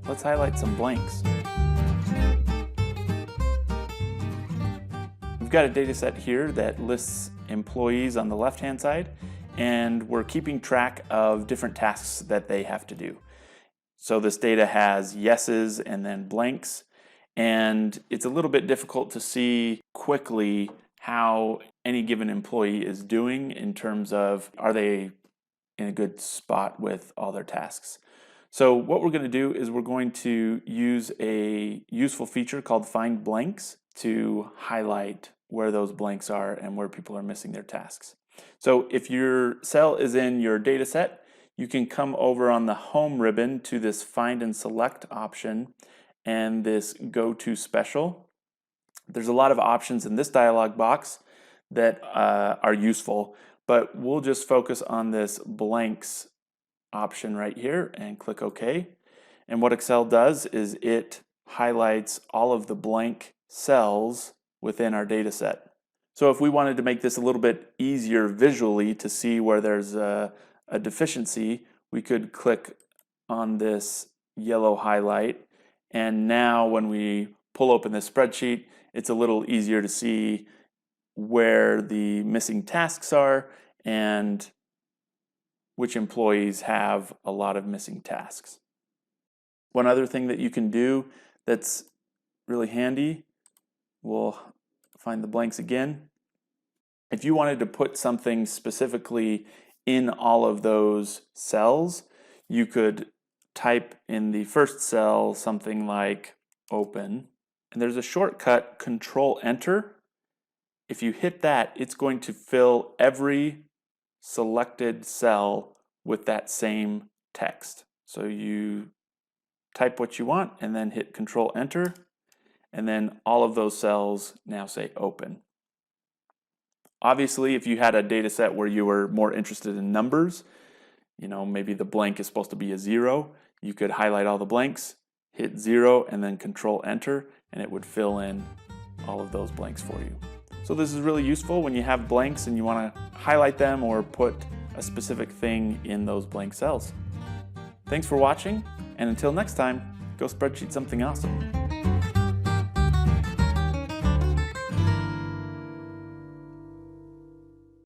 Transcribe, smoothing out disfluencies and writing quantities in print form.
let's highlight some blanks. We've got a data set here that lists employees on the left-hand side, and we're keeping track of different tasks that they have to do. So this data has yeses and then blanks, and it's a little bit difficult to see quickly how any given employee is doing in terms of, are they in a good spot with all their tasks. So what we're going to do is we're going to use a useful feature called Find Blanks to highlight where those blanks are and where people are missing their tasks. So if your cell is in your data set, you can come over on the Home ribbon to this Find and Select option and this Go to Special. There's a lot of options in this dialog box that are useful, but we'll just focus on this Blanks option right here and click OK. And what Excel does is it highlights all of the blank cells within our data set. So if we wanted to make this a little bit easier visually to see where there's a deficiency, we could click on this yellow highlight, and now when we pull open this spreadsheet, it's a little easier to see where the missing tasks are and which employees have a lot of missing tasks. One other thing that you can do that's really handy, we'll find the blanks again. If you wanted to put something specifically in all of those cells, you could type in the first cell something like open, and there's a shortcut, Control Enter. If you hit that, it's going to fill every selected cell with that same text. So you type what you want and then hit Control Enter, and then all of those cells now say open. Obviously, if you had a data set where you were more interested in numbers, maybe the blank is supposed to be a 0, you could highlight all the blanks, hit 0, and then Control Enter, and it would fill in all of those blanks for you. So this is really useful when you have blanks and you want to highlight them or put a specific thing in those blank cells. Thanks for watching, and until next time, go spreadsheet something awesome.